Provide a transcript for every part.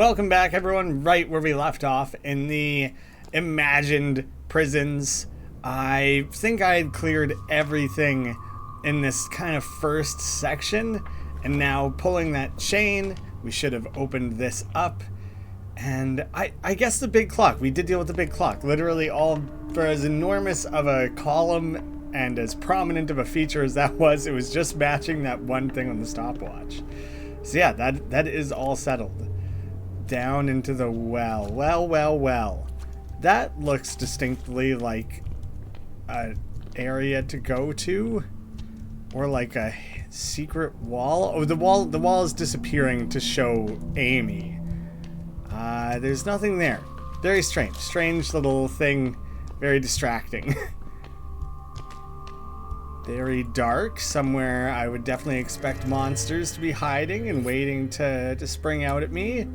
Welcome back, everyone, right where we left off in the imagined prisons. I think I had cleared everything in this kind of first section, and now pulling that chain, we should have opened this up. And I guess the big clock, we did deal with the big clock. Literally all, for as enormous of a column and as prominent of a feature as that was, it was just matching that one thing on the stopwatch. So yeah, that is all settled. Down into the well. Well. That looks distinctly like an area to go to, or like a secret wall. Oh, the wall is disappearing to show Amy. There's nothing there. Very strange little thing. Very distracting. Very dark. Somewhere I would definitely expect monsters to be hiding and waiting to spring out at me.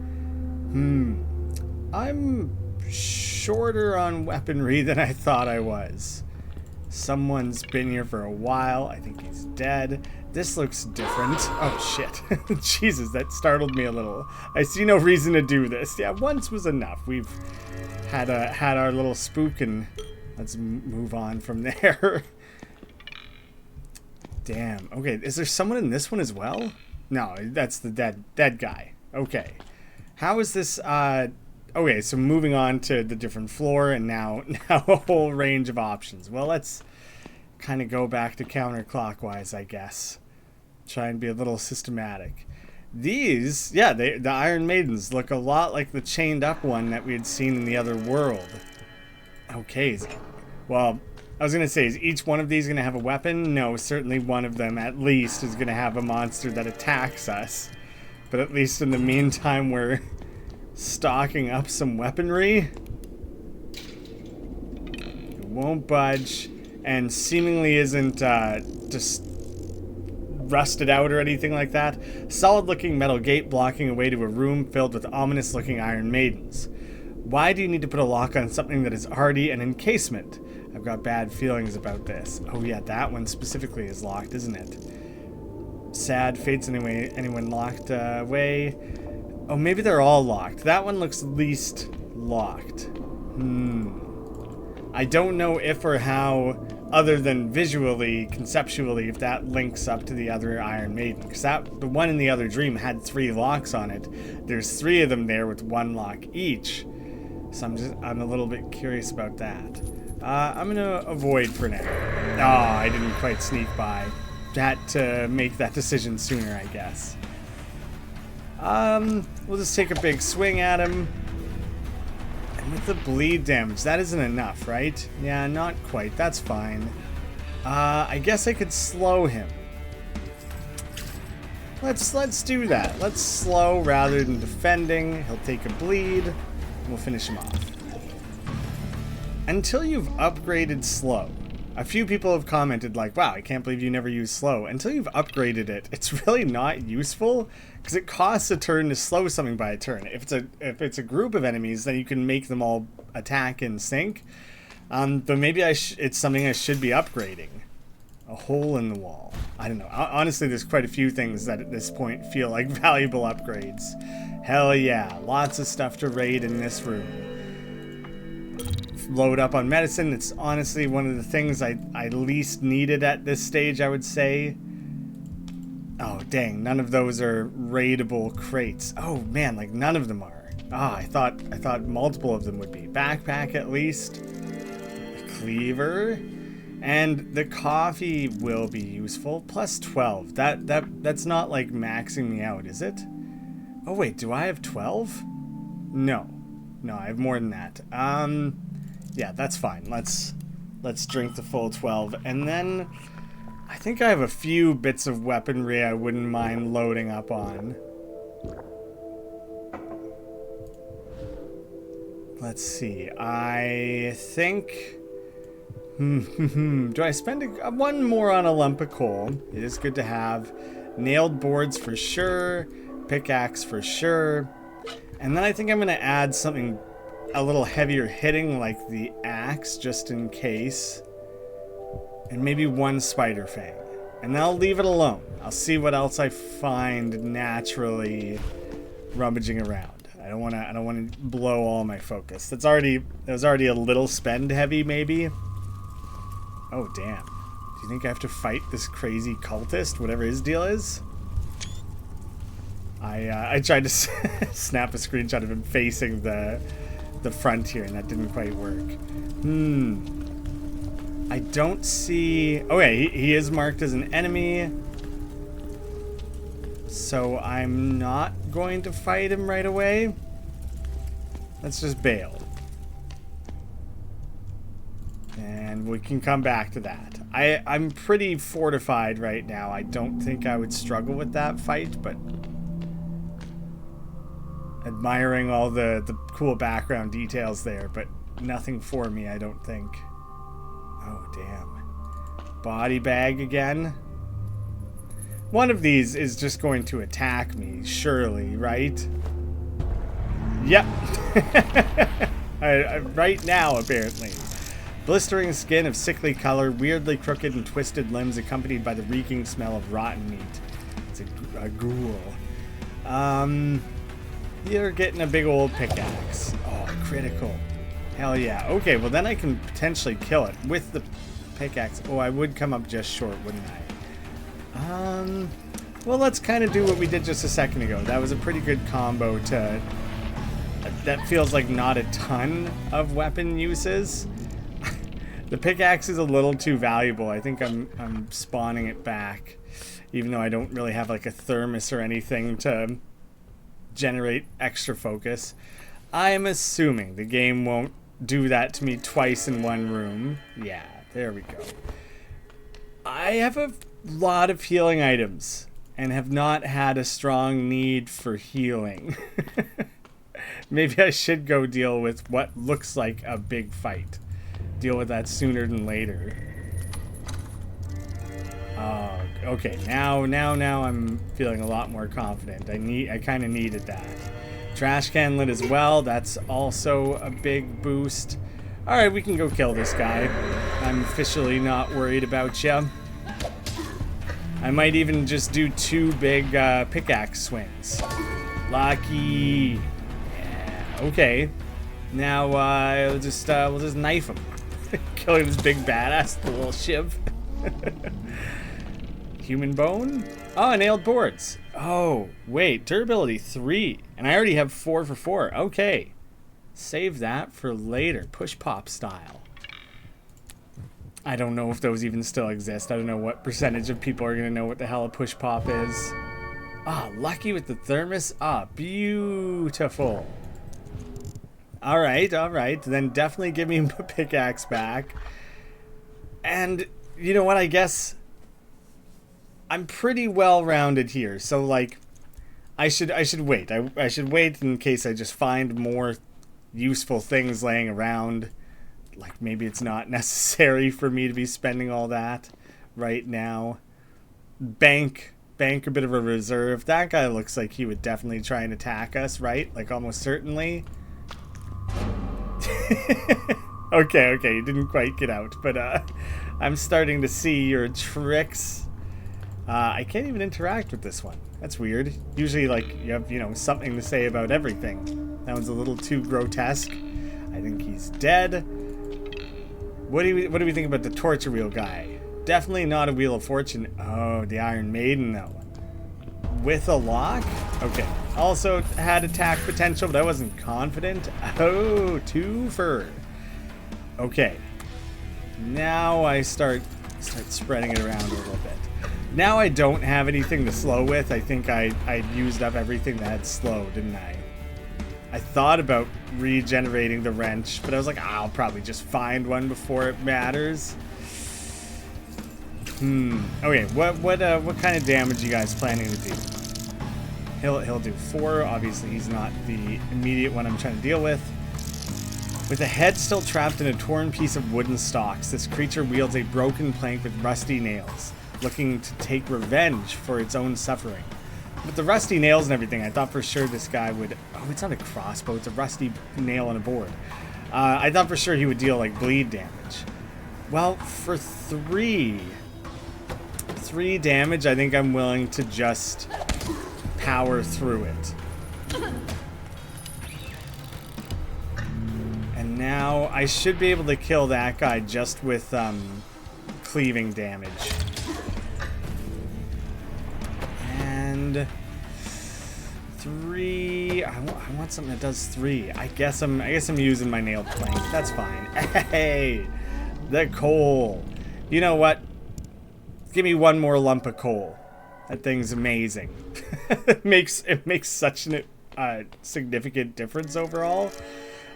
I'm shorter on weaponry than I thought I was. Someone's been here for a while. I think he's dead. This looks different. Oh shit. Jesus, that startled me a little. I see no reason to do this. Yeah, once was enough. We've had our little spook, and let's move on from there. Damn. Okay, is there someone in this one as well? No, that's the dead guy. Okay. How is this, okay, so moving on to the different floor, and now a whole range of options. Well, let's kind of go back to counterclockwise, I guess. Try and be a little systematic. These, yeah, the Iron Maidens look a lot like the chained up one that we had seen in the other world. Okay, well, I was going to say, is each one of these going to have a weapon? No, certainly one of them at least is going to have a monster that attacks us. But at least in the meantime, we're stocking up some weaponry. It won't budge, and seemingly isn't just rusted out or anything like that. Solid-looking metal gate blocking a way to a room filled with ominous-looking Iron Maidens. Why do you need to put a lock on something that is already an encasement? I've got bad feelings about this. Oh yeah, that one specifically is locked, isn't it? Sad fates anyway. Anyone locked away? Oh, maybe they're all locked. That one looks least locked. I don't know if or how, other than visually, conceptually, if that links up to the other Iron Maiden. Because the one in the other dream had 3 locks on it. There's 3 of them there with 1 lock each. So I'm a little bit curious about that. I'm gonna avoid for now. Oh, I didn't quite sneak by. Had to make that decision sooner, I guess. We'll just take a big swing at him. And with the bleed damage, that isn't enough, right? Yeah, not quite. That's fine. I guess I could slow him. Let's do that. Let's slow rather than defending. He'll take a bleed. And we'll finish him off. Until you've upgraded slow. A few people have commented like, wow, I can't believe you never use slow. Until you've upgraded it, it's really not useful because it costs a turn to slow something by a turn. If it's a group of enemies, then you can make them all attack in sync. But maybe it's something I should be upgrading. A hole in the wall. I don't know. Honestly, there's quite a few things that at this point feel like valuable upgrades. Hell yeah, lots of stuff to raid in this room. Load up on medicine. It's honestly one of the things I least needed at this stage, I would say. Oh, dang. None of those are raidable crates. Oh, man, like none of them are. Ah, I thought multiple of them would be. Backpack, at least. A cleaver. And the coffee will be useful. Plus 12. That's not, like, maxing me out, is it? Oh, wait. Do I have 12? No. No, I have more than that. Yeah, that's fine. Let's drink the full 12. And then I think I have a few bits of weaponry I wouldn't mind loading up on. Let's see. I think... do I spend one more on a lump of coal? It is good to have. Nailed boards for sure. Pickaxe for sure. And then I think I'm going to add something a little heavier hitting, like the axe, just in case. And maybe 1 spider fang. And then I'll leave it alone. I'll see what else I find naturally rummaging around. I don't want to blow all my focus. That was already a little spend heavy, maybe. Oh damn! Do you think I have to fight this crazy cultist, whatever his deal is? I tried to snap a screenshot of him facing the front here, and that didn't quite work. I don't see... Oh yeah, he is marked as an enemy. So I'm not going to fight him right away. Let's just bail. And we can come back to that. I'm pretty fortified right now. I don't think I would struggle with that fight, but... Admiring all the cool background details there, but nothing for me, I don't think. Oh, damn. Body bag again. One of these is just going to attack me, surely, right? Yep. Right now, apparently. Blistering skin of sickly color, weirdly crooked and twisted limbs accompanied by the reeking smell of rotten meat. It's a ghoul. You're getting a big old pickaxe. Oh, critical. Hell yeah. Okay, well then I can potentially kill it with the pickaxe. Oh, I would come up just short, wouldn't I? Well, let's kind of do what we did just a second ago. That was a pretty good combo to... That feels like not a ton of weapon uses. The pickaxe is a little too valuable. I think I'm spawning it back. Even though I don't really have like a thermos or anything to generate extra focus. I'm assuming the game won't do that to me twice in one room. Yeah, there we go. I have a lot of healing items and have not had a strong need for healing. Maybe I should go deal with what looks like a big fight. Deal with that sooner than later. Okay, now I'm feeling a lot more confident. I kind of needed that. Trash can lit as well. That's also a big boost. All right, we can go kill this guy. I'm officially not worried about you. I might even just do 2 big pickaxe swings. Lucky. Yeah. Okay. Now we'll just knife him. Kill his big badass, the little shiv. Human bone? Oh, nailed boards. Oh, wait. Durability 3. And I already have 4 for 4. Okay. Save that for later. Push pop style. I don't know if those even still exist. I don't know what percentage of people are going to know what the hell a push pop is. Ah, lucky with the thermos. Ah, beautiful. All right. Then definitely give me my pickaxe back. And you know what? I guess... I'm pretty well-rounded here, so like, I should wait. I should wait in case I just find more useful things laying around. Like maybe it's not necessary for me to be spending all that right now. Bank a bit of a reserve. That guy looks like he would definitely try and attack us, right? Like almost certainly. Okay, you didn't quite get out, but I'm starting to see your tricks. I can't even interact with this one. That's weird. Usually, like, you have, something to say about everything. That one's a little too grotesque. I think he's dead. What do we think about the torture wheel guy? Definitely not a Wheel of Fortune. Oh, the Iron Maiden, though. With a lock? Okay. Also had attack potential, but I wasn't confident. Oh, 2 for. Okay. Now I start spreading it around a little bit. Now I don't have anything to slow with. I think I used up everything that had slow, didn't I? I thought about regenerating the wrench, but I was like, I'll probably just find one before it matters. Okay, what kind of damage you guys planning to do? He'll do 4. Obviously, he's not the immediate one I'm trying to deal with. With a head still trapped in a torn piece of wooden stalks, this creature wields a broken plank with rusty nails, looking to take revenge for its own suffering. With the rusty nails and everything, I thought for sure this guy would... Oh, it's not a crossbow. It's a rusty nail on a board. I thought for sure he would deal, like, bleed damage. Well, for 3 damage, I think I'm willing to just power through it. now I should be able to kill that guy just with cleaving damage. And 3. I want something that does 3. I guess I'm using my nailed plank. That's fine. Hey, the coal. You know what? Give me one more lump of coal. That thing's amazing. it makes such a significant difference overall.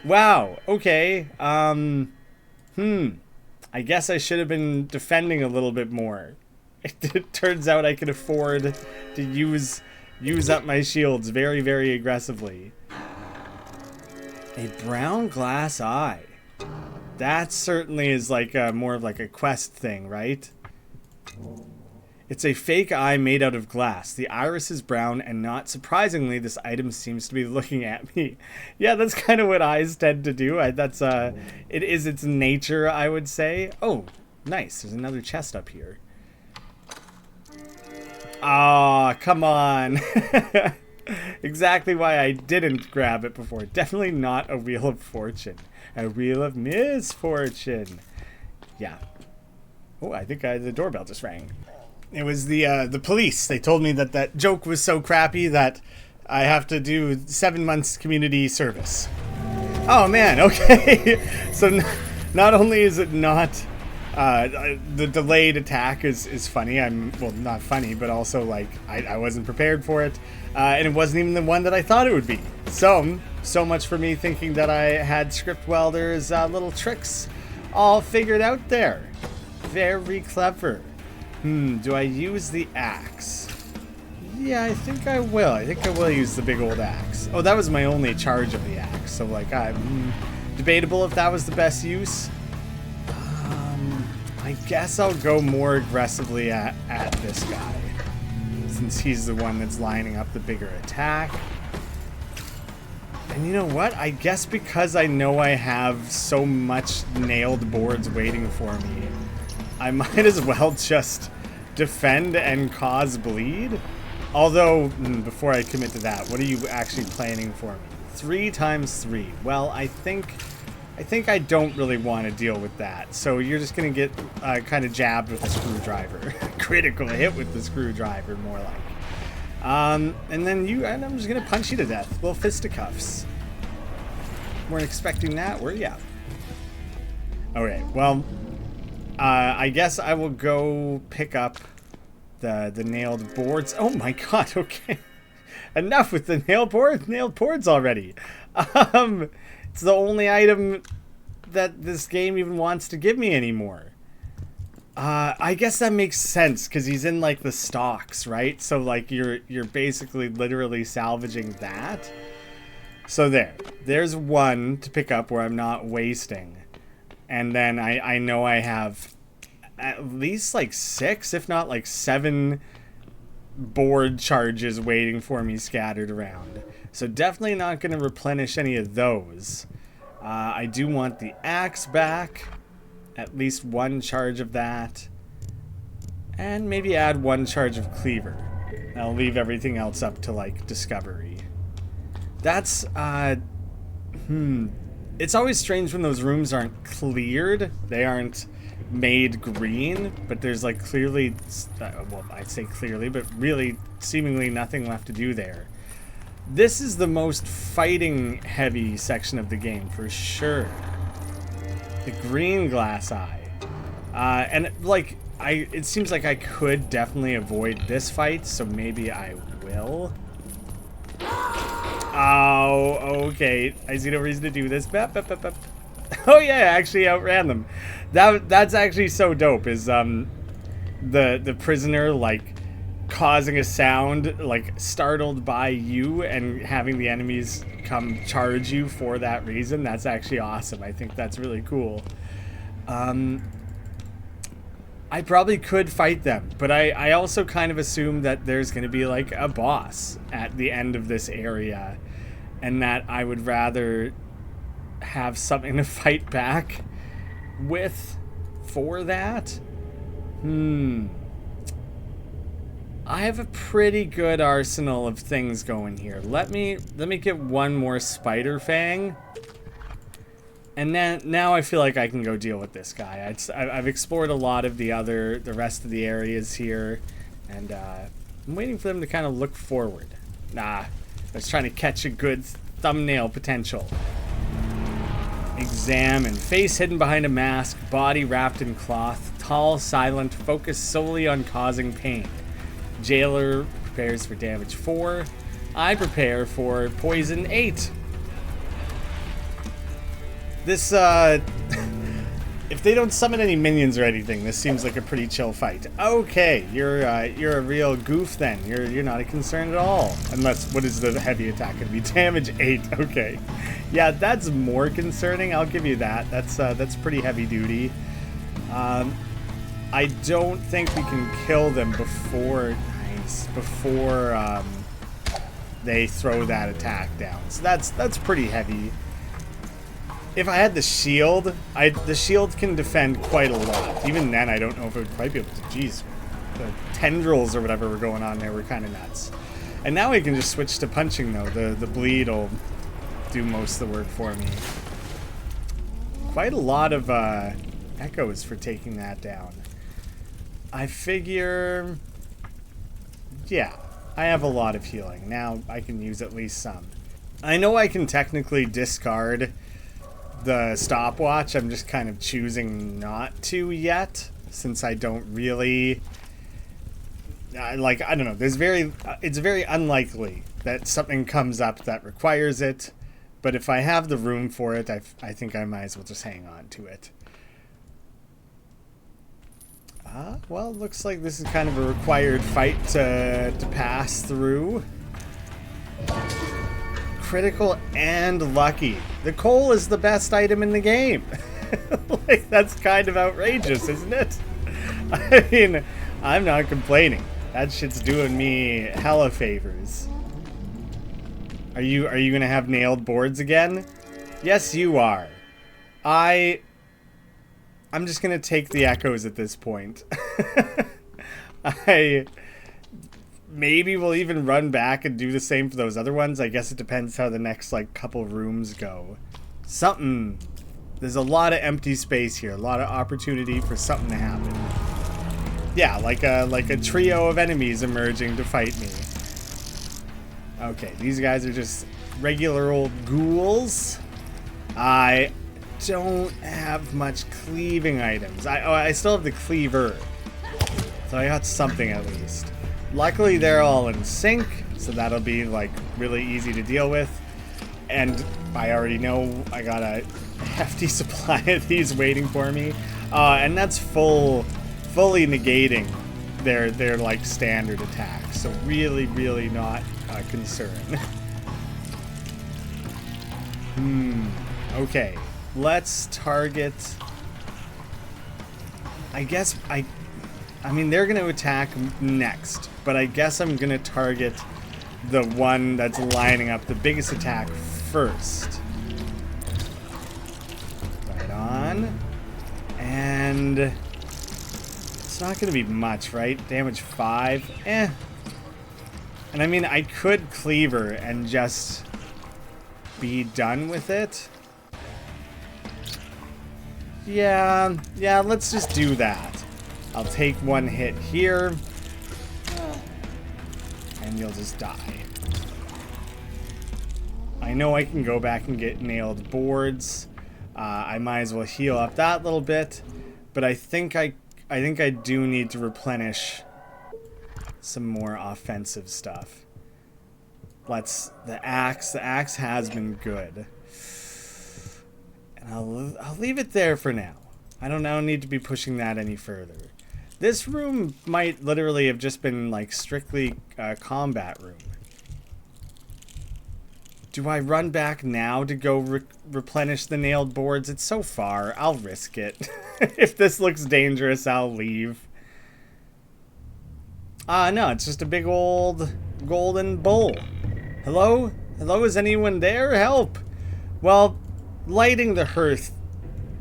Wow. Okay. I guess I should have been defending a little bit more. It turns out I can afford to use up my shields very, very aggressively. A brown glass eye. That certainly is like more of like a quest thing, right? It's a fake eye made out of glass. The iris is brown, and not surprisingly, this item seems to be looking at me. Yeah, that's kind of what eyes tend to do. It is its nature, I would say. Oh, nice. There's another chest up here. Ah, come on. Exactly why I didn't grab it before. Definitely not a wheel of fortune. A wheel of misfortune. Yeah. Oh, I think the doorbell just rang. It was the police. They told me that joke was so crappy that I have to do 7 months community service. Oh man, okay. So not only is it not the delayed attack is funny. Well, not funny, but also like I wasn't prepared for it, and it wasn't even the one that I thought it would be. So much for me thinking that I had Script Welder's little tricks all figured out there. Very clever. Do I use the axe? Yeah, I think I will. I think I will use the big old axe. Oh, that was my only charge of the axe. So, like, debatable if that was the best use. I guess I'll go more aggressively at this guy, since he's the one that's lining up the bigger attack. And you know what? I guess because I know I have so much nailed boards waiting for me, I might as well just defend and cause bleed. Although, before I commit to that, what are you actually planning for me? 3 times 3. Well, I think I don't really want to deal with that. So you're just going to get kind of jabbed with a screwdriver. Critical hit with the screwdriver, more like. And then and I'm just going to punch you to death. Little fisticuffs. Weren't expecting that, were ya? Okay, well, I guess I will go pick up the nailed boards. Oh my god, okay. Enough with the nailed boards already. It's the only item that this game even wants to give me anymore. I guess that makes sense because he's in like the stocks, right? So like you're basically literally salvaging that. So there's one to pick up where I'm not wasting. And then I know I have at least like 6, if not like 7 board charges waiting for me scattered around. So definitely not going to replenish any of those. I do want the axe back. At least 1 charge of that. And maybe add 1 charge of cleaver. I'll leave everything else up to like discovery. That's it's always strange when those rooms aren't cleared. They aren't made green, but there's like clearly, well, I'd say clearly, but really seemingly nothing left to do there. This is the most fighting heavy section of the game for sure. The green glass eye. And like, it seems like I could definitely avoid this fight, so maybe I will. Oh, okay. I see no reason to do this. Oh yeah, I actually outran them. That's actually so dope. Is the prisoner like causing a sound like startled by you and having the enemies come charge you for that reason? That's actually awesome. I think that's really cool. I probably could fight them, but I also kind of assume that there's going to be like a boss at the end of this area, and that I would rather have something to fight back with for that. I have a pretty good arsenal of things going here. Let me get one more spider fang. And now I feel like I can go deal with this guy. I've explored a lot of the rest of the areas here, and I'm waiting for them to kind of look forward. Nah, I was trying to catch a good thumbnail potential. Examine. Face hidden behind a mask, body wrapped in cloth, tall, silent, focused solely on causing pain. Jailer prepares for damage 4. I prepare for poison 8. This, if they don't summon any minions or anything, this seems like a pretty chill fight. Okay, you're a real goof then. You're not a concern at all. Unless, what is the heavy attack gonna be? Damage 8, okay. Yeah, that's more concerning, I'll give you that. That's pretty heavy duty. I don't think we can kill them before, they throw that attack down. So that's pretty heavy. If I had the shield, the shield can defend quite a lot. Even then, I don't know if it would quite be able to. Jeez, the tendrils or whatever were going on there were kind of nuts. And now I can just switch to punching, though. The bleed will do most of the work for me. Quite a lot of echoes for taking that down. I figure... yeah, I have a lot of healing. Now I can use at least some. I know I can technically discard the stopwatch. I'm just kind of choosing not to yet, since I don't really I don't know, it's very unlikely that something comes up that requires it, but if I have the room for it, I think I might as well just hang on to it. Well, looks like this is kind of a required fight to pass through. Critical and lucky. The coal is the best item in the game. Like, that's kind of outrageous, isn't it? I mean, I'm not complaining. That shit's doing me hella favors. Are you gonna have nailed boards again? Yes, you are. I'm just gonna take the echoes at this point. Maybe we'll even run back and do the same for those other ones. I guess it depends how the next, like, couple rooms go. There's a lot of empty space here. A lot of opportunity for something to happen. Yeah, like a trio of enemies emerging to fight me. Okay, these guys are just regular old ghouls. I don't have much cleaving items. I still have the cleaver. So I got something at least. Luckily, they're all in sync, so that'll be, like, really easy to deal with. And I already know I got a hefty supply of these waiting for me. And that's fully negating their like, standard attacks. So really, really not a concern. Okay. Let's target... I mean, they're going to attack next, but I guess I'm going to target the one that's lining up the biggest attack first. Right on. And it's not going to be much, right? Damage 5. Eh. And I mean, I could cleaver and just be done with it. Yeah, let's just do that. I'll take one hit here, and you'll just die. I know I can go back and get nailed boards. I might as well heal up that little bit, but I think I do need to replenish some more offensive stuff. The axe has been good, and I'll leave it there for now. I don't need to be pushing that any further. This room might literally have just been, like, strictly a combat room. Do I run back now to go replenish the nailed boards? It's so far. I'll risk it. If this looks dangerous, I'll leave. No, it's just a big old golden bowl. Hello? Hello, is anyone there? Help! Well, lighting the hearth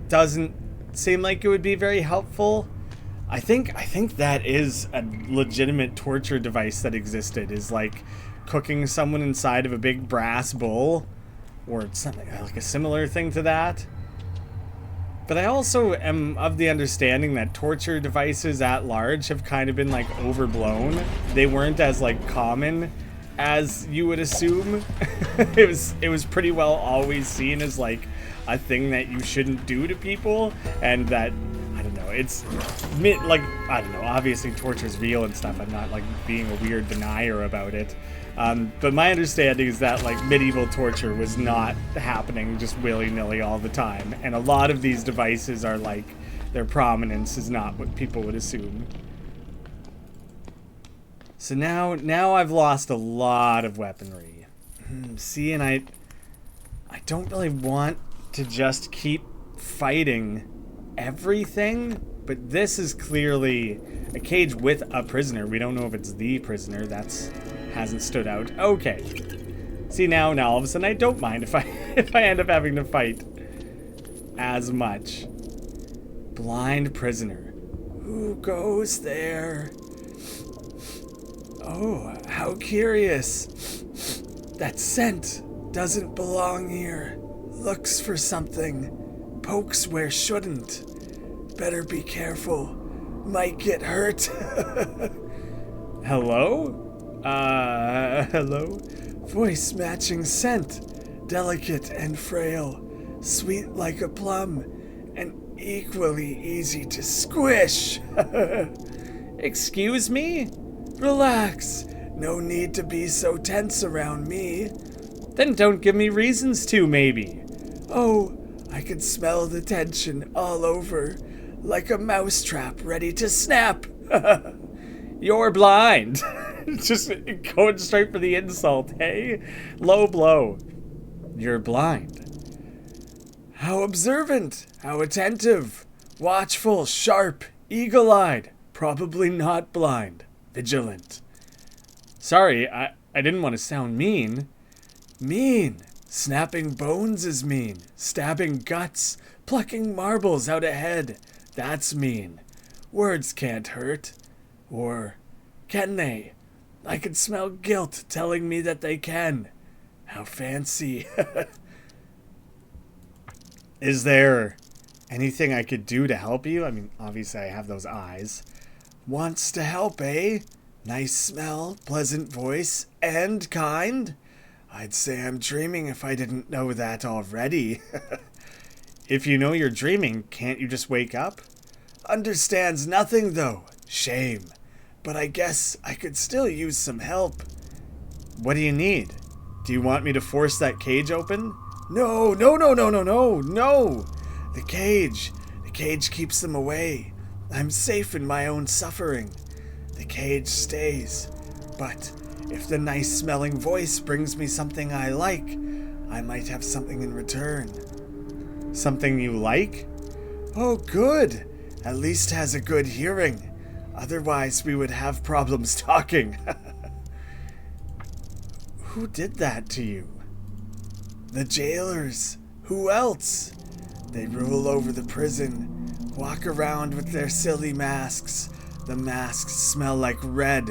doesn't seem like it would be very helpful. I think that is a legitimate torture device that existed, is like cooking someone inside of a big brass bowl, or something like a similar thing to that. But I also am of the understanding that torture devices at large have kind of been like overblown. They weren't as like common as you would assume. It was pretty well always seen as like a thing that you shouldn't do to people, and that, I don't know, it's like, I don't know, obviously torture's real and stuff. I'm not like being a weird denier about it. But my understanding is that like medieval torture was not happening just willy-nilly all the time. And a lot of these devices are like, their prominence is not what people would assume. So now I've lost a lot of weaponry. See, and I don't really want to just keep fighting everything, but this is clearly a cage with a prisoner. We don't know if it's the prisoner. Hasn't stood out. Okay. See, now all of a sudden I don't mind if I end up having to fight as much. Blind prisoner. Who goes there? Oh, how curious. That scent doesn't belong here. Looks for something. Pokes where shouldn't. Better be careful. Might get hurt. Hello? Hello? Voice matching scent. Delicate and frail. Sweet like a plum. And equally easy to squish. Excuse me? Relax. No need to be so tense around me. Then don't give me reasons to, maybe. Oh, I can smell the tension all over. Like a mousetrap ready to snap. You're blind. Just going straight for the insult, hey? Low blow. You're blind. How observant. How attentive. Watchful, sharp, eagle-eyed. Probably not blind. Vigilant. Sorry, I didn't want to sound mean. Mean. Snapping bones is mean. Stabbing guts. Plucking marbles out of head. That's mean. Words can't hurt. Or can they? I can smell guilt telling me that they can. How fancy. Is there anything I could do to help you? I mean, obviously I have those eyes. Wants to help, eh? Nice smell, pleasant voice, and kind? I'd say I'm dreaming if I didn't know that already. If you know you're dreaming, can't you just wake up? Understands nothing, though. Shame. But I guess I could still use some help. What do you need? Do you want me to force that cage open? No. The cage keeps them away. I'm safe in my own suffering. The cage stays. But if the nice-smelling voice brings me something I like, I might have something in return. Something you like? Oh, good. At least has a good hearing. Otherwise, we would have problems talking. Who did that to you? The jailers. Who else? They rule over the prison, walk around with their silly masks. The masks smell like red.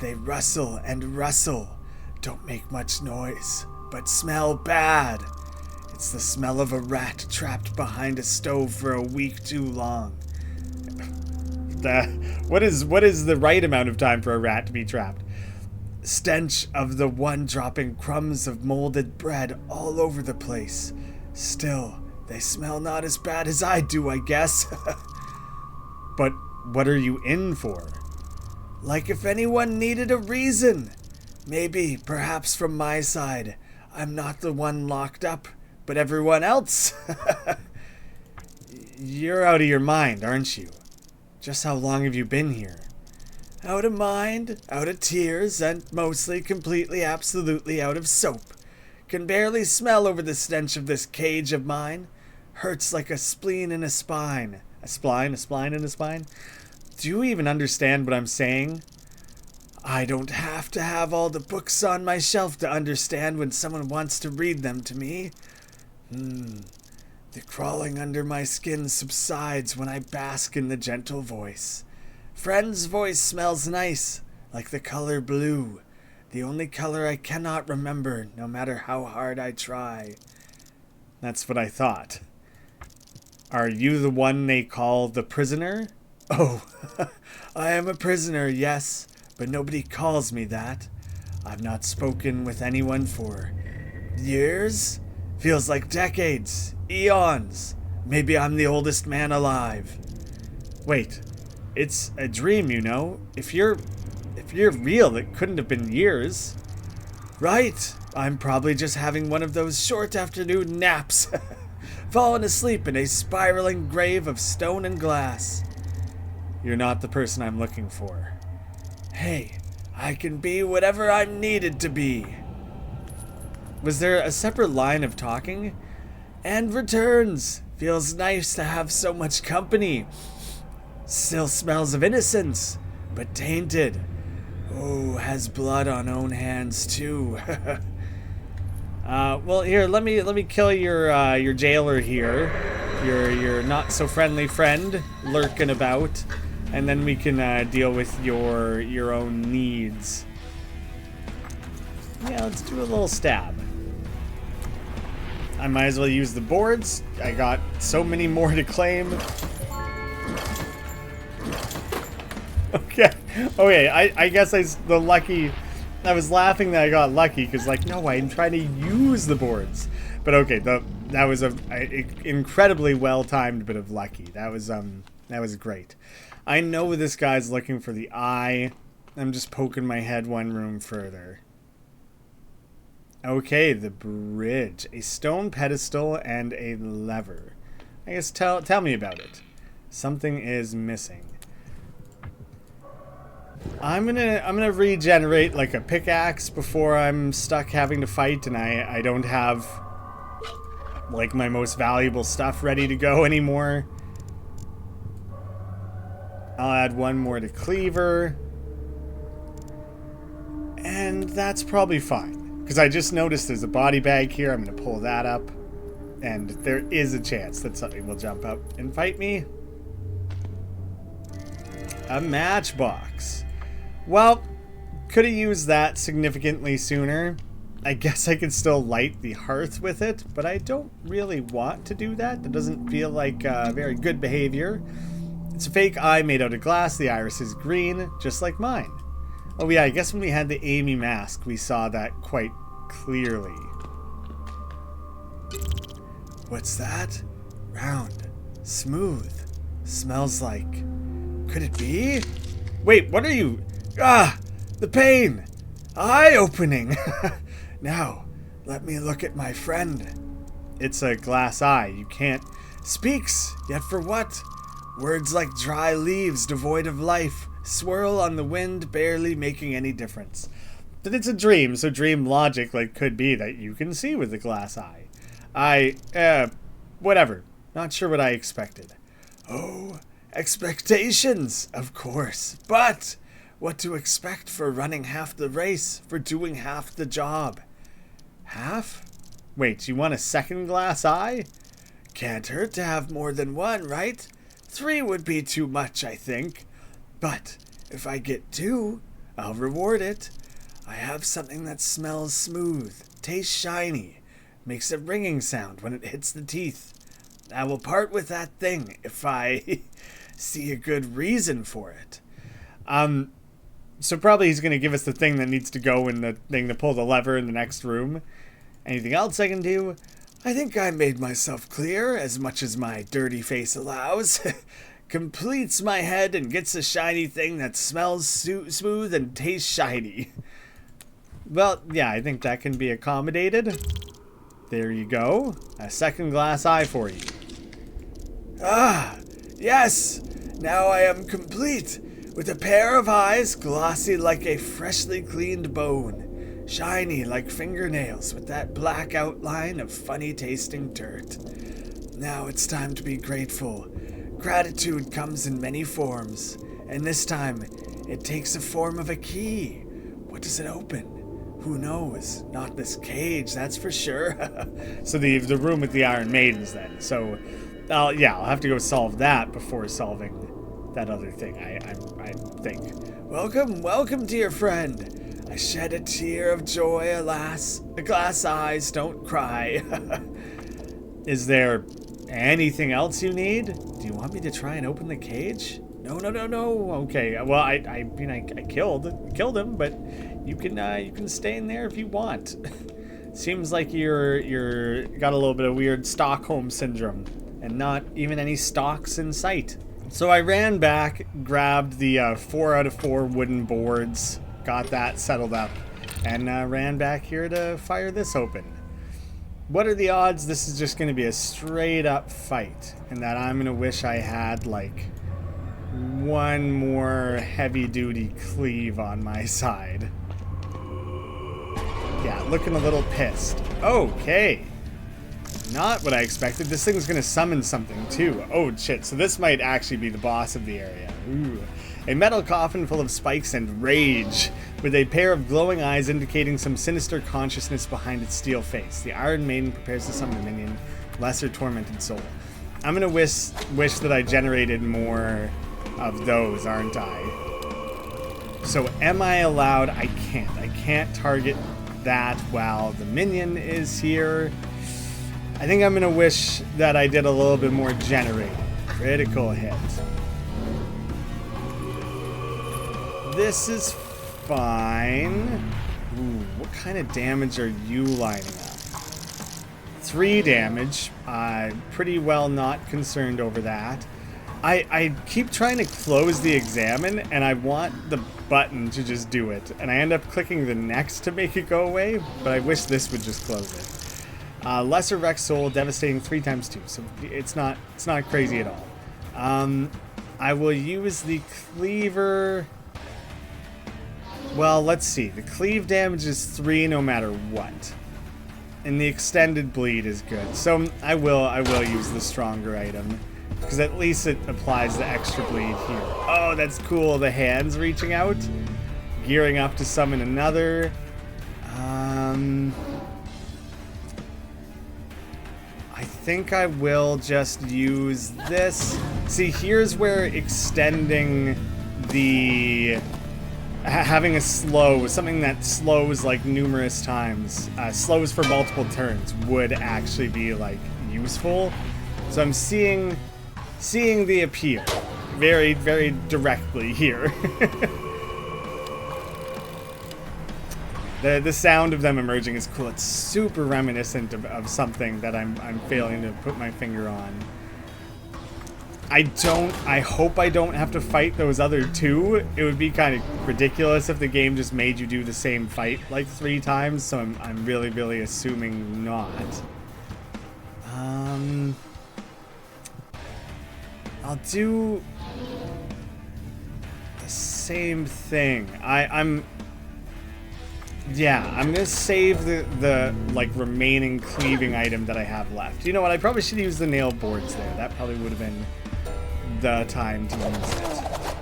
They rustle and rustle. Don't make much noise, but smell bad. It's the smell of a rat trapped behind a stove for a week too long. What is the right amount of time for a rat to be trapped? Stench of the one dropping crumbs of molded bread all over the place. Still, they smell not as bad as I do, I guess. But what are you in for? Like if anyone needed a reason. Maybe, perhaps from my side, I'm not the one locked up, but everyone else. You're out of your mind, aren't you? Just how long have you been here? Out of mind, out of tears, and mostly, completely, absolutely out of soap. Can barely smell over the stench of this cage of mine. Hurts like a spleen in a spine. A spline in a spine? Do you even understand what I'm saying? I don't have to have all the books on my shelf to understand when someone wants to read them to me. The crawling under my skin subsides when I bask in the gentle voice. Friend's voice smells nice, like the color blue, the only color I cannot remember, no matter how hard I try. That's what I thought. Are you the one they call the prisoner? Oh, I am a prisoner, yes, but nobody calls me that. I've not spoken with anyone for years? Feels like decades, eons. Maybe I'm the oldest man alive. Wait, it's a dream, you know. If you're real, it couldn't have been years. Right, I'm probably just having one of those short afternoon naps. Fallen asleep in a spiraling grave of stone and glass. You're not the person I'm looking for. Hey, I can be whatever I'm needed to be. Was there a separate line of talking? And returns. Feels nice to have so much company. Still smells of innocence, but tainted. Oh, has blood on own hands too. Well, here, let me kill your jailer here, your not so friendly friend lurking about, and then we can deal with your own needs. Yeah, let's do a little stab. I might as well use the boards. I got so many more to claim. Okay. Okay, I guess I was laughing that I got lucky because, like, no, I'm trying to use the boards. But okay, that was a incredibly well-timed bit of lucky. That was great. I know this guy's looking for the eye. I'm just poking my head one room further. Okay, the bridge. A stone pedestal and a lever. I guess tell me about it. Something is missing. I'm gonna regenerate like a pickaxe before I'm stuck having to fight and I don't have like my most valuable stuff ready to go anymore. I'll add one more to cleaver. And that's probably fine. Because I just noticed there's a body bag here. I'm going to pull that up. And there is a chance that something will jump up and fight me. A matchbox. Well, could have used that significantly sooner. I guess I could still light the hearth with it, but I don't really want to do that. That doesn't feel like very good behavior. It's a fake eye made out of glass. The iris is green, just like mine. Oh yeah, I guess when we had the Amy mask, we saw that quite clearly. What's that? Round. Smooth. Smells like... Could it be? Wait, what are you... Ah! The pain! Eye-opening! Now, let me look at my friend. It's a glass eye. You can't... Speaks! Yet for what? Words like dry leaves devoid of life. Swirl on the wind, barely making any difference. But it's a dream, so dream logic like could be that you can see with the glass eye. Whatever. Not sure what I expected. Oh, expectations, of course. But what to expect for running half the race, for doing half the job? Half? Wait, you want a second glass eye? Can't hurt to have more than one, right? 3 would be too much, I think. But if I get 2, I'll reward it. I have something that smells smooth, tastes shiny, makes a ringing sound when it hits the teeth. I will part with that thing if I see a good reason for it. So probably he's going to give us the thing that needs to go in the thing to pull the lever in the next room. Anything else I can do? I think I made myself clear as much as my dirty face allows. Completes my head and gets a shiny thing that smells smooth and tastes shiny. Well, yeah, I think that can be accommodated. There you go. A second glass eye for you. Ah, yes! Now I am complete, with a pair of eyes glossy like a freshly cleaned bone, shiny like fingernails with that black outline of funny-tasting dirt. Now it's time to be grateful. Gratitude comes in many forms, and this time it takes the form of a key. What does it open? Who knows? Not this cage, that's for sure. So the room with the Iron Maidens then. So, yeah, I'll have to go solve that before solving that other thing, I think. Welcome, dear friend. I shed a tear of joy, alas. The glass eyes don't cry. Is there Anything else you need? Do you want me to try and open the cage? No, no, no, no. Okay. Well, I mean, I killed him, but you can stay in there if you want. Seems like you're got a little bit of weird Stockholm syndrome, and not even any stocks in sight. So I ran back, grabbed the 4 out of 4 wooden boards, got that settled up, and ran back here to fire this open. What are the odds this is just going to be a straight up fight, and that I'm going to wish I had like one more heavy duty cleave on my side? Yeah, looking a little pissed. Okay. Not what I expected. This thing's gonna summon something too. Oh shit, so this might actually be the boss of the area. Ooh. A metal coffin full of spikes and rage, with a pair of glowing eyes indicating some sinister consciousness behind its steel face. The Iron Maiden prepares to summon a minion, lesser tormented soul. I'm gonna wish that I generated more of those, aren't I? So am I allowed? I can't target that while the minion is here. I think I'm gonna wish that I did a little bit more generating. Critical hit. This is fine. Ooh, what kind of damage are you lining up? 3 damage. Pretty well not concerned over that. I keep trying to close the examine, and I want the button to just do it. And I end up clicking the next to make it go away, but I wish this would just close it. Lesser Wrecked Soul, devastating 3 times 2, so it's not crazy at all. I will use the cleaver. Well, let's see. The cleave damage is 3 no matter what, and the extended bleed is good. So I will use the stronger item, because at least it applies the extra bleed here. Oh, that's cool. The hands reaching out, gearing up to summon another. I think I will just use this. See, here's where extending the... having a slow, something that slows like numerous times, slows for multiple turns, would actually be like useful. So I'm seeing the appeal very, very directly here. The sound of them emerging is cool. It's super reminiscent of something that I'm failing to put my finger on. I hope I don't have to fight those other 2. It would be kind of ridiculous if the game just made you do the same fight like 3 times, so I'm really, really assuming not. I'll do the same thing. I'm gonna save the like remaining cleaving item that I have left. You know what? I probably should use the nail boards there. That probably would have been the time to use it.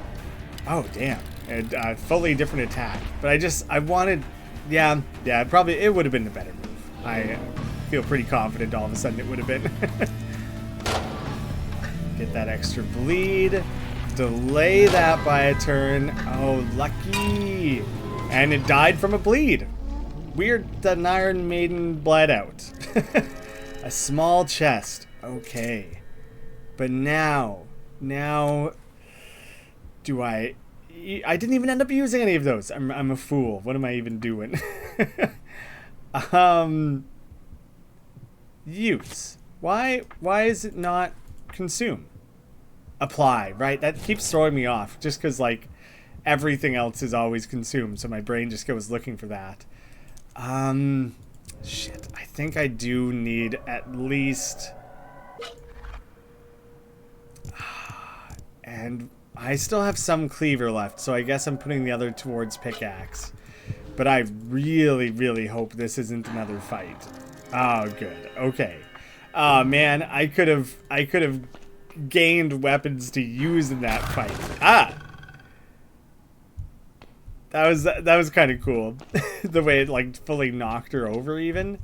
Oh damn! A fully different attack. But I wanted. Yeah. Probably it would have been the better move. I feel pretty confident all of a sudden it would have been. Get that extra bleed. Delay that by a turn. Oh, lucky. And it died from a bleed. Weird that an Iron Maiden bled out. A small chest. Okay. But now do I didn't even end up using any of those. I'm a fool. What am I even doing? Use. Why is it not consume? Apply, right? That keeps throwing me off just because like everything else is always consumed, so my brain just goes looking for that. Shit, I think I do need at least... And I still have some cleaver left, so I guess I'm putting the other towards pickaxe. But I really, really hope this isn't another fight. Oh, good. Okay. Oh, man, I could have gained weapons to use in that fight. Ah! That was kind of cool. The way it like fully knocked her over even.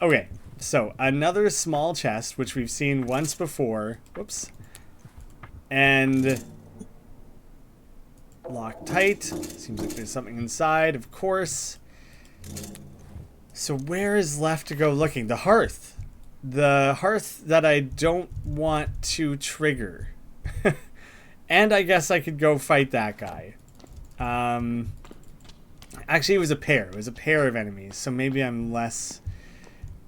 Okay, so another small chest, which we've seen once before. Whoops. And locked tight. Seems like there's something inside, of course. So where is left to go looking? The hearth. the hearth that I don't want to trigger. And I guess I could go fight that guy. Actually, it was a pair. It was a pair of enemies, so maybe I'm less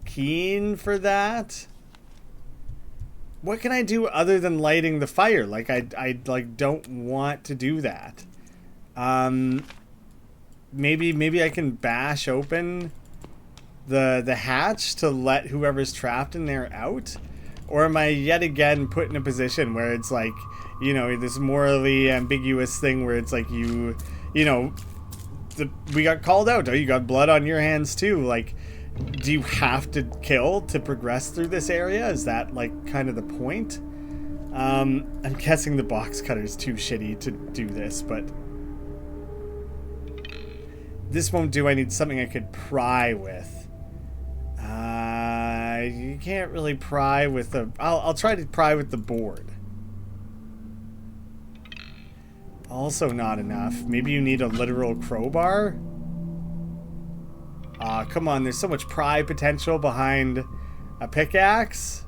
keen for that. What can I do other than lighting the fire? Like, I like don't want to do that. Maybe I can bash open the hatch to let whoever's trapped in there out? Or am I yet again put in a position where it's like, you know, this morally ambiguous thing where it's like you know, we got called out. Oh, you got blood on your hands too. Like, do you have to kill to progress through this area? Is that like kind of the point? I'm guessing the box cutter's too shitty to do this, but this won't do. I need something I could pry with. You can't really pry with the... I'll try to pry with the board. Also not enough. Maybe you need a literal crowbar? Come on, there's so much pry potential behind a pickaxe.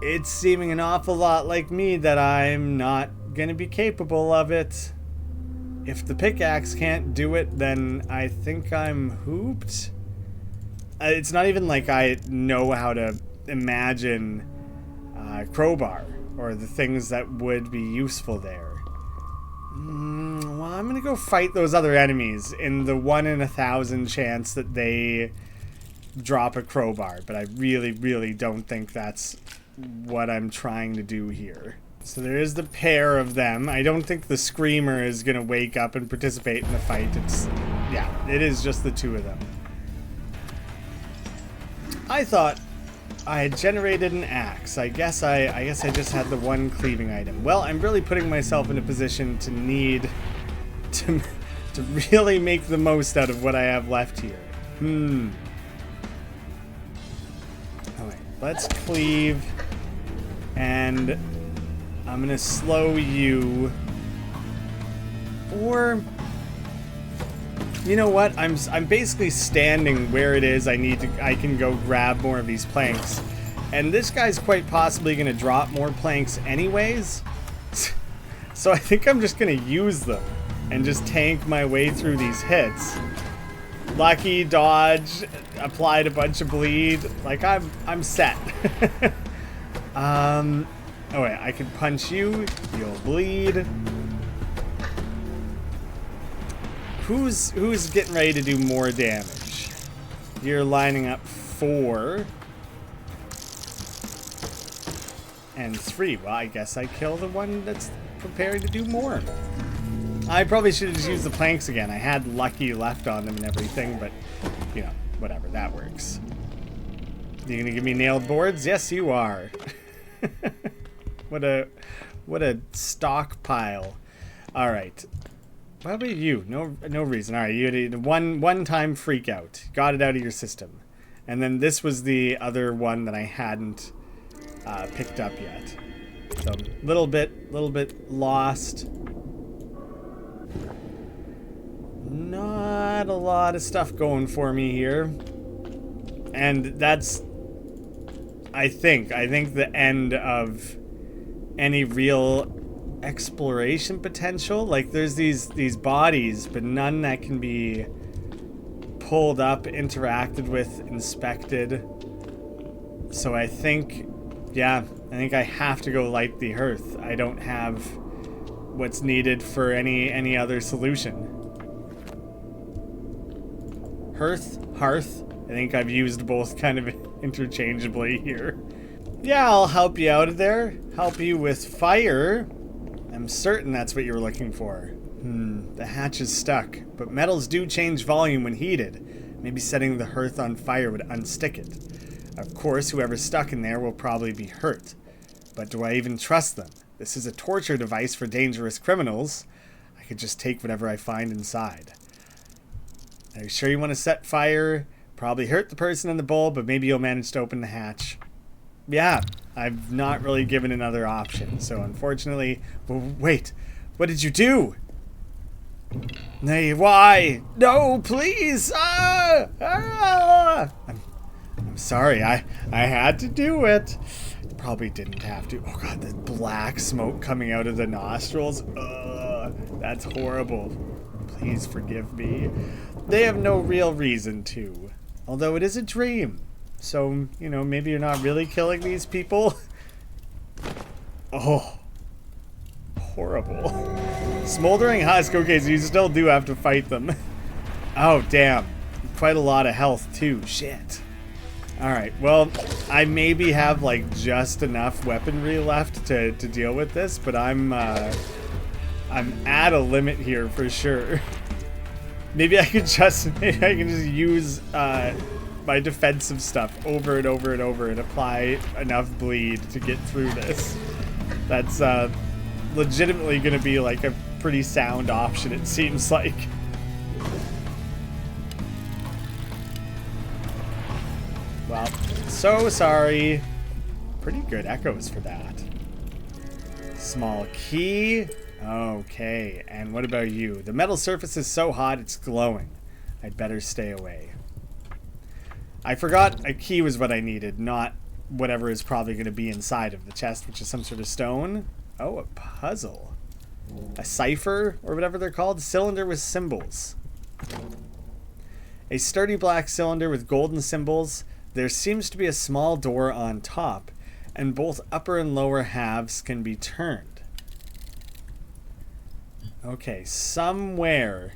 It's seeming an awful lot like me that I'm not gonna be capable of it. If the pickaxe can't do it, then I think I'm hooped. It's not even like I know how to imagine crowbar or the things that would be useful there. Well, I'm gonna go fight those other enemies in the 1 in 1,000 chance that they drop a crowbar, but I really, really don't think that's what I'm trying to do here. So there is the pair of them. I don't think the screamer is gonna wake up and participate in the fight. Yeah, it is just the two of them. I thought I had generated an axe. I guess I just had the one cleaving item. Well, I'm really putting myself in a position to need to really make the most out of what I have left here. Alright, let's cleave, and I'm gonna slow you. Or, you know what? I'm basically standing where it is I can go grab more of these planks. And this guy's quite possibly gonna drop more planks anyways. So I think I'm just gonna use them and just tank my way through these hits. Lucky, dodge, applied a bunch of bleed. Like, I'm set. Oh wait, I can punch you, you'll bleed. Who's getting ready to do more damage? You're lining up 4 and 3. Well, I guess I kill the one that's preparing to do more. I probably should have just used the planks again. I had lucky left on them and everything, but you know, whatever, that works. You gonna give me nailed boards? Yes, you are. What a stockpile. All right. What about you? No reason. All right, you did one time freak out. Got it out of your system. And then this was the other one that I hadn't picked up yet. So little bit lost. Not a lot of stuff going for me here. And that's I think the end of any real exploration potential. Like, there's these bodies, but none that can be pulled up, interacted with, inspected. So I think, yeah, I think I have to go light the hearth. I don't have what's needed for any other solution. Hearth, I think I've used both kind of interchangeably here. Yeah, I'll help you out of there. Help you with fire. I'm certain that's what you were looking for. The hatch is stuck, but metals do change volume when heated. Maybe setting the hearth on fire would unstick it. Of course, whoever's stuck in there will probably be hurt. But do I even trust them? This is a torture device for dangerous criminals. I could just take whatever I find inside. Are you sure you want to set fire? Probably hurt the person in the bowl, but maybe you'll manage to open the hatch. Yeah, I've not really given another option, so unfortunately... Well, wait, what did you do? Nay, why? No, please! I'm sorry, I had to do it. Probably didn't have to. Oh god, the black smoke coming out of the nostrils. That's horrible. Please forgive me. They have no real reason to. Although it is a dream. So, you know, maybe you're not really killing these people. Oh. Horrible. Smoldering husk. Okay, so you still do have to fight them. Oh, damn. Quite a lot of health, too. Shit. Alright, well, I maybe have, like, just enough weaponry left to deal with this, but I'm at a limit here for sure. Maybe I can just use my defensive stuff over and over and over and apply enough bleed to get through this. That's legitimately going to be like a pretty sound option, it seems like. Well, so sorry. Pretty good echoes for that. Small key. Okay, and what about you? The metal surface is so hot it's glowing. I'd better stay away. I forgot a key was what I needed, not whatever is probably going to be inside of the chest, which is some sort of stone. Oh, a puzzle. A cipher, or whatever they're called. Cylinder with symbols. A sturdy black cylinder with golden symbols. There seems to be a small door on top, and both upper and lower halves can be turned. Okay, somewhere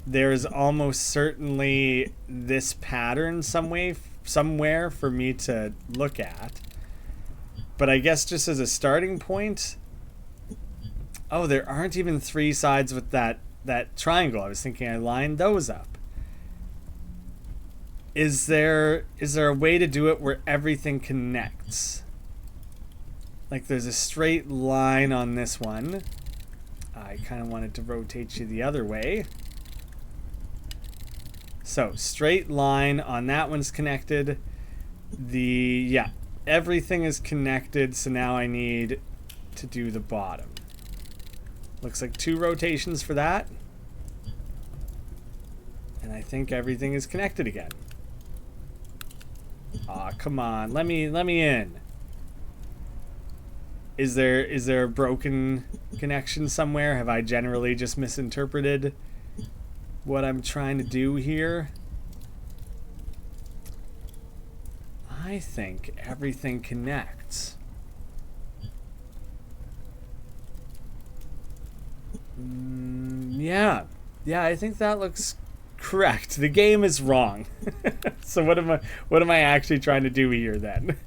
there's almost certainly this pattern somewhere for me to look at. But I guess just as a starting point... Oh, there aren't even 3 sides with that triangle. I was thinking I lined those up. Is there a way to do it where everything connects? Like there's a straight line on this one. I kind of wanted to rotate you the other way. So, straight line on that one's connected. Yeah, everything is connected, so now I need to do the bottom. Looks like 2 rotations for that. And I think everything is connected again. Aw, come on, let me in. Is there a broken connection somewhere? Have I generally just misinterpreted what I'm trying to do here? I think everything connects. Yeah, I think that looks correct. The game is wrong. So what am I actually trying to do here then?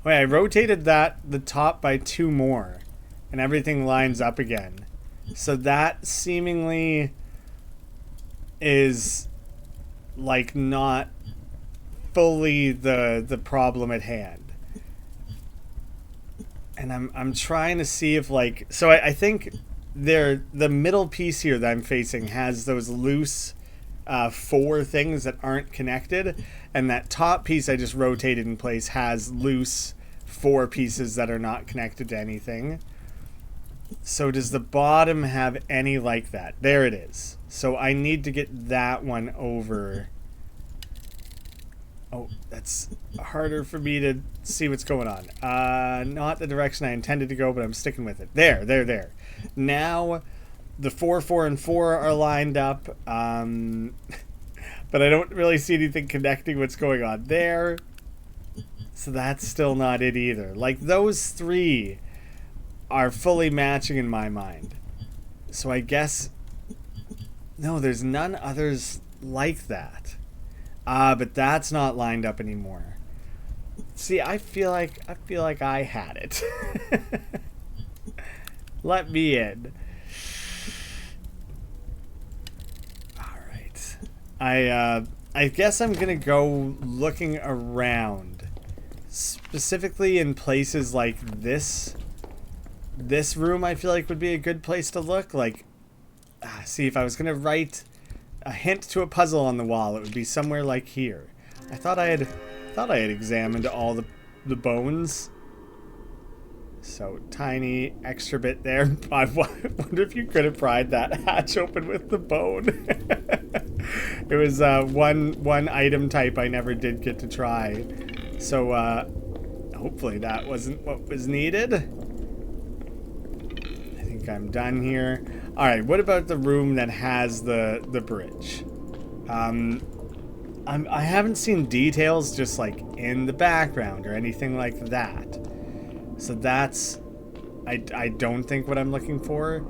Wait, I rotated the top by 2 more, and everything lines up again. So that seemingly is like not fully the problem at hand. And I'm trying to see if like, so I think the middle piece here that I'm facing has those loose 4 things that aren't connected, and that top piece I just rotated in place has loose 4 pieces that are not connected to anything. So does the bottom have any like that? There it is. So I need to get that one over. Oh, that's harder for me to see what's going on. Not the direction I intended to go, but I'm sticking with it. There. Now the 4, 4, and 4 are lined up. But I don't really see anything connecting what's going on there. So that's still not it either. Like those 3 are fully matching in my mind. So I guess... No, there's none others like that. But that's not lined up anymore. See, I feel like I had it. Let me in. Alright. I guess I'm gonna go looking around. Specifically in places like this. This room I feel like would be a good place to look. Like, see, if I was gonna write a hint to a puzzle on the wall, it would be somewhere like here. I thought I had examined all the bones. So tiny extra bit there. I wonder if you could have pried that hatch open with the bone. It was one item type I never did get to try. So hopefully that wasn't what was needed. I think I'm done here. All right, what about the room that has the bridge? I haven't seen details just like in the background or anything like that. So that's, I don't think what I'm looking for.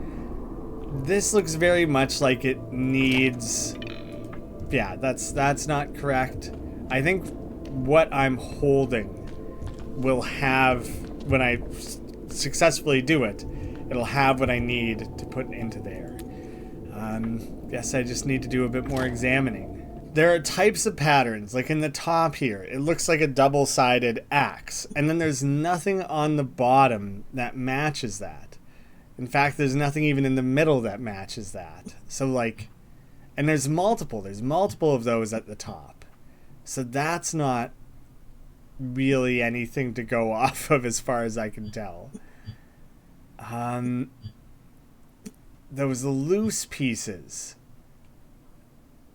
This looks very much like it needs, yeah, that's not correct. I think what I'm holding will have, when I successfully do it, it'll have what I need to put into there. Guess I just need to do a bit more examining. There are types of patterns, like in the top here, it looks like a double-sided axe, and then there's nothing on the bottom that matches that. In fact, there's nothing even in the middle that matches that. So like, and there's multiple of those at the top. So that's not really anything to go off of as far as I can tell. Those loose pieces.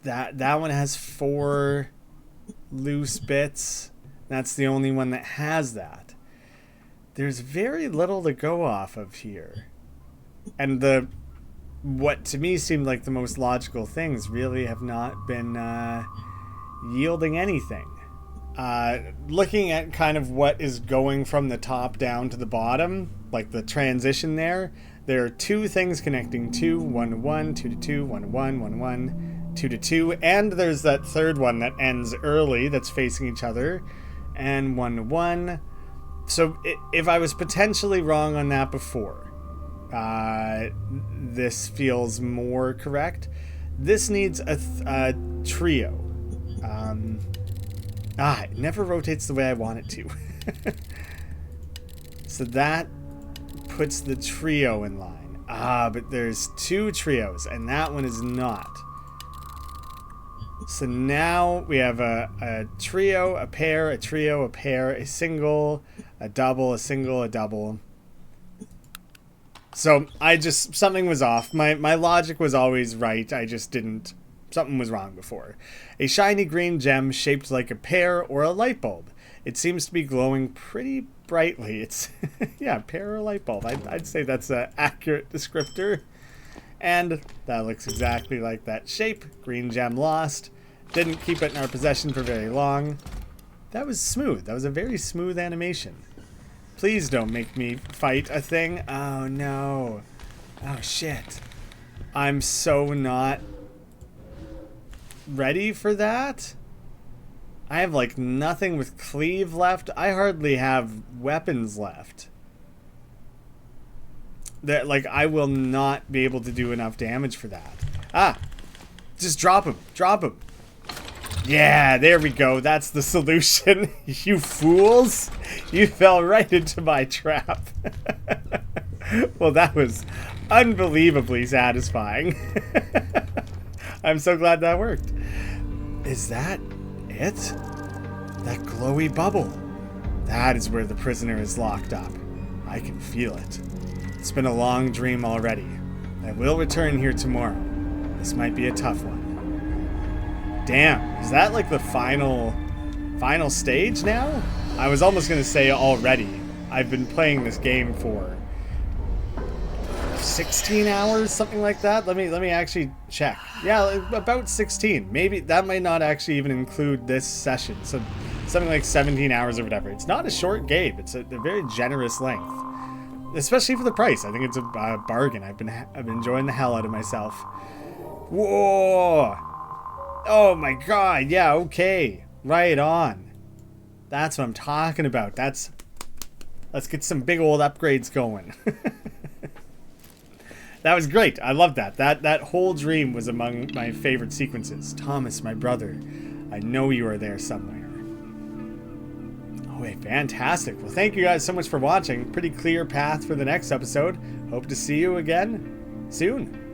That one has 4 loose bits. That's the only one that has that. There's very little to go off of here. And what to me seemed like the most logical things really have not been yielding anything. Looking at kind of what is going from the top down to the bottom, like the transition there are 2 things connecting 2, 1 to 1, 2 to 2, 1 to 1, 1 to 1. 2 to 2, and there's that third one that ends early that's facing each other, and 1 to 1. So if I was potentially wrong on that before, this feels more correct. This needs a trio. It never rotates the way I want it to. So that puts the trio in line. But there's 2 trios, and that one is not. So now we have a trio, a pair, a trio, a pair, a single, a double, a single, a double. So something was off. My logic was always right. I just didn't, something was wrong before. A shiny green gem shaped like a pear or a light bulb. It seems to be glowing pretty brightly. It's, yeah, pear or light bulb. I'd say that's an accurate descriptor. And that looks exactly like that shape. Green gem lost. Didn't keep it in our possession for very long. That was smooth. That was a very smooth animation. Please don't make me fight a thing. Oh no. Oh shit. I'm so not ready for that. I have like nothing with cleave left. I hardly have weapons left. That, like, I will not be able to do enough damage for that. Just drop him. Drop him. Yeah, there we go. That's the solution. You fools. You fell right into my trap. Well, that was unbelievably satisfying. I'm so glad that worked. Is that it? That glowy bubble. That is where the prisoner is locked up. I can feel it. It's been a long dream already. I will return here tomorrow. This might be a tough one. Damn, is that like the final stage now? I was almost gonna say already. I've been playing this game for 16 hours, something like that. Let me actually check. Yeah, about 16. Maybe that might not actually even include this session. So something like 17 hours or whatever. It's not a short game. It's a very generous length. Especially for the price. I think it's a bargain. I've been enjoying the hell out of myself. Whoa! Oh my god, yeah, okay. Right on. That's what I'm talking about. Let's get some big old upgrades going. That was great. I love that. That whole dream was among my favorite sequences. Thomas, my brother, I know you are there somewhere. Oh, wait, fantastic. Well, thank you guys so much for watching. Pretty clear path for the next episode. Hope to see you again soon.